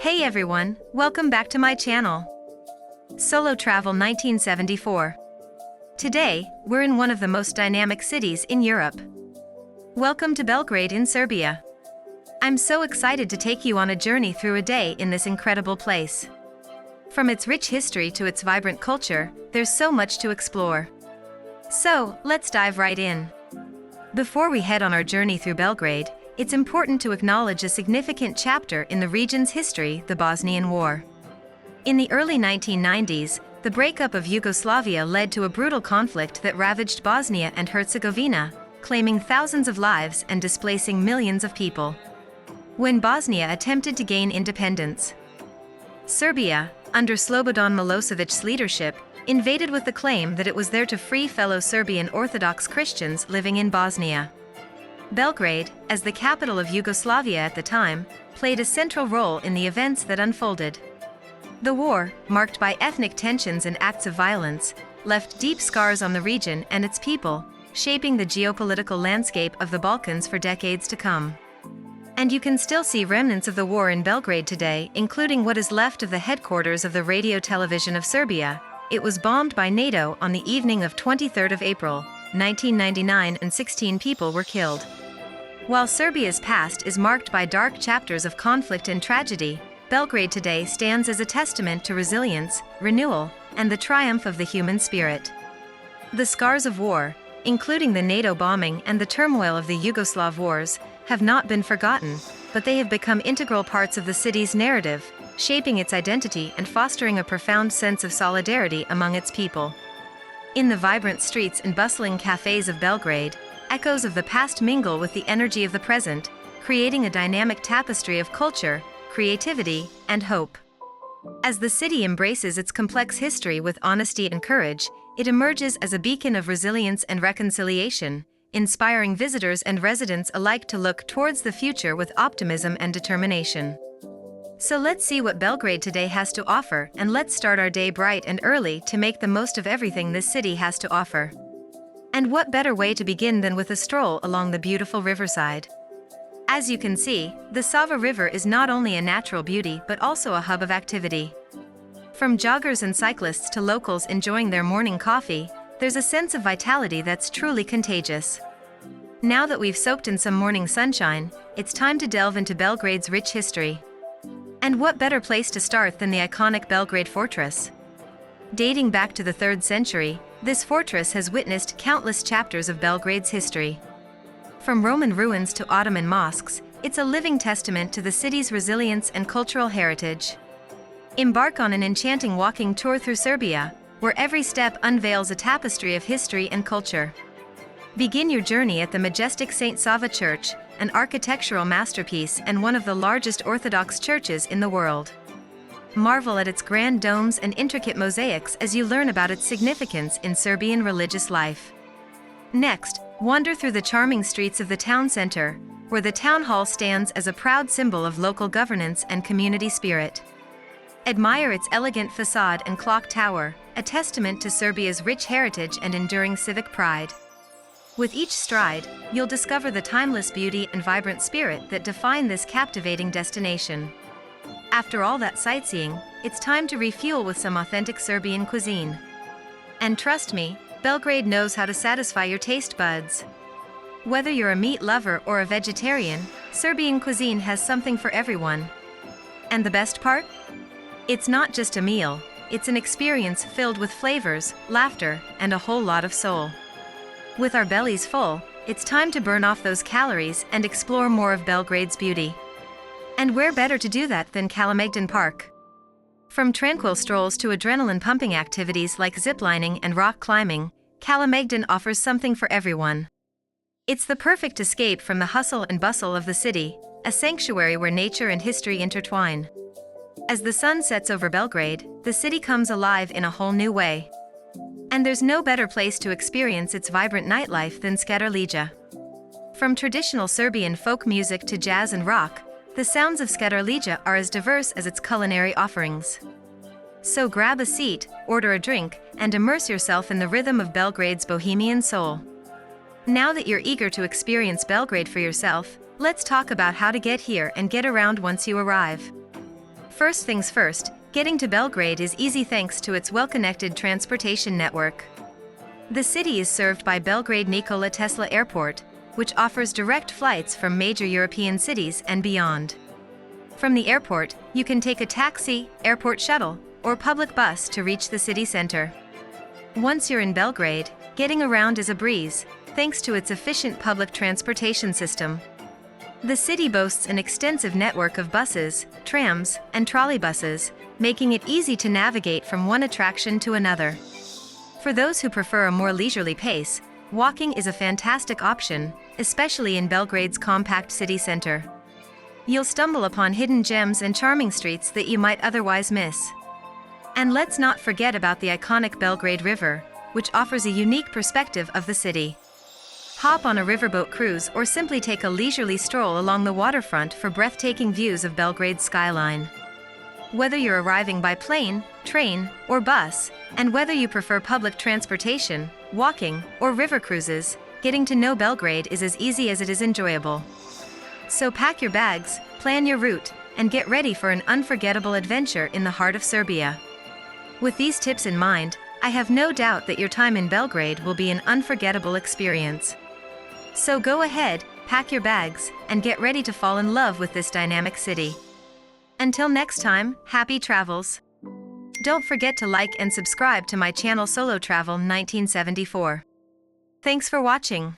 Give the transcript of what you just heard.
Hey everyone, welcome back to my channel. Solo Travel 1974. Today, we're in one of the most dynamic cities in Europe. Welcome to Belgrade in Serbia. I'm so excited to take you on a journey through a day in this incredible place. From its rich history to its vibrant culture, there's so much to explore. So, let's dive right in. Before we head on our journey through Belgrade, it's important to acknowledge a significant chapter in the region's history, the Bosnian War. In the early 1990s, the breakup of Yugoslavia led to a brutal conflict that ravaged Bosnia and Herzegovina, claiming thousands of lives and displacing millions of people. When Bosnia attempted to gain independence, Serbia, under Slobodan Milosevic's leadership, invaded with the claim that it was there to free fellow Serbian Orthodox Christians living in Bosnia. Belgrade, as the capital of Yugoslavia at the time, played a central role in the events that unfolded. The war, marked by ethnic tensions and acts of violence, left deep scars on the region and its people, shaping the geopolitical landscape of the Balkans for decades to come. And you can still see remnants of the war in Belgrade today, including what is left of the headquarters of the Radio Television of Serbia. It was bombed by NATO on the evening of 23rd of April, 1999, and 16 people were killed. While Serbia's past is marked by dark chapters of conflict and tragedy, Belgrade today stands as a testament to resilience, renewal, and the triumph of the human spirit. The scars of war, including the NATO bombing and the turmoil of the Yugoslav wars, have not been forgotten, but they have become integral parts of the city's narrative, shaping its identity and fostering a profound sense of solidarity among its people. In the vibrant streets and bustling cafés of Belgrade, echoes of the past mingle with the energy of the present, creating a dynamic tapestry of culture, creativity, and hope. As the city embraces its complex history with honesty and courage, it emerges as a beacon of resilience and reconciliation, inspiring visitors and residents alike to look towards the future with optimism and determination. So let's see what Belgrade today has to offer, and let's start our day bright and early to make the most of everything this city has to offer. And what better way to begin than with a stroll along the beautiful riverside? As you can see, the Sava River is not only a natural beauty but also a hub of activity. From joggers and cyclists to locals enjoying their morning coffee, there's a sense of vitality that's truly contagious. Now that we've soaked in some morning sunshine, it's time to delve into Belgrade's rich history. And what better place to start than the iconic Belgrade Fortress? Dating back to the 3rd century, this fortress has witnessed countless chapters of Belgrade's history. From Roman ruins to Ottoman mosques, it's a living testament to the city's resilience and cultural heritage. Embark on an enchanting walking tour through Serbia, where every step unveils a tapestry of history and culture. Begin your journey at the majestic St. Sava Church, an architectural masterpiece and one of the largest Orthodox churches in the world. Marvel at its grand domes and intricate mosaics as you learn about its significance in Serbian religious life. Next, wander through the charming streets of the town center, where the town hall stands as a proud symbol of local governance and community spirit. Admire its elegant facade and clock tower, a testament to Serbia's rich heritage and enduring civic pride. With each stride, you'll discover the timeless beauty and vibrant spirit that define this captivating destination. After all that sightseeing, it's time to refuel with some authentic Serbian cuisine. And trust me, Belgrade knows how to satisfy your taste buds. Whether you're a meat lover or a vegetarian, Serbian cuisine has something for everyone. And the best part? It's not just a meal, it's an experience filled with flavors, laughter, and a whole lot of soul. With our bellies full, it's time to burn off those calories and explore more of Belgrade's beauty. And where better to do that than Kalemegdan Park? From tranquil strolls to adrenaline-pumping activities like ziplining and rock climbing, Kalemegdan offers something for everyone. It's the perfect escape from the hustle and bustle of the city, a sanctuary where nature and history intertwine. As the sun sets over Belgrade, the city comes alive in a whole new way. And there's no better place to experience its vibrant nightlife than Skadarlija. From traditional Serbian folk music to jazz and rock, the sounds of Skadarlija are as diverse as its culinary offerings. So grab a seat, order a drink, and immerse yourself in the rhythm of Belgrade's bohemian soul. Now that you're eager to experience Belgrade for yourself, let's talk about how to get here and get around once you arrive. First things first, getting to Belgrade is easy thanks to its well-connected transportation network. The city is served by Belgrade Nikola Tesla Airport, which offers direct flights from major European cities and beyond. From the airport, you can take a taxi, airport shuttle, or public bus to reach the city center. Once you're in Belgrade, getting around is a breeze, thanks to its efficient public transportation system. The city boasts an extensive network of buses, trams, and trolleybuses, making it easy to navigate from one attraction to another. For those who prefer a more leisurely pace, walking is a fantastic option, especially in Belgrade's compact city center. You'll stumble upon hidden gems and charming streets that you might otherwise miss. And let's not forget about the iconic Belgrade River, which offers a unique perspective of the city. Hop on a riverboat cruise or simply take a leisurely stroll along the waterfront for breathtaking views of Belgrade's skyline. Whether you're arriving by plane, train, or bus, and whether you prefer public transportation, walking, or river cruises, getting to know Belgrade is as easy as it is enjoyable. So pack your bags, plan your route, and get ready for an unforgettable adventure in the heart of Serbia. With these tips in mind, I have no doubt that your time in Belgrade will be an unforgettable experience. So go ahead, pack your bags, and get ready to fall in love with this dynamic city. Until next time, happy travels! Don't forget to like and subscribe to my channel Solo Travel 1974. Thanks for watching.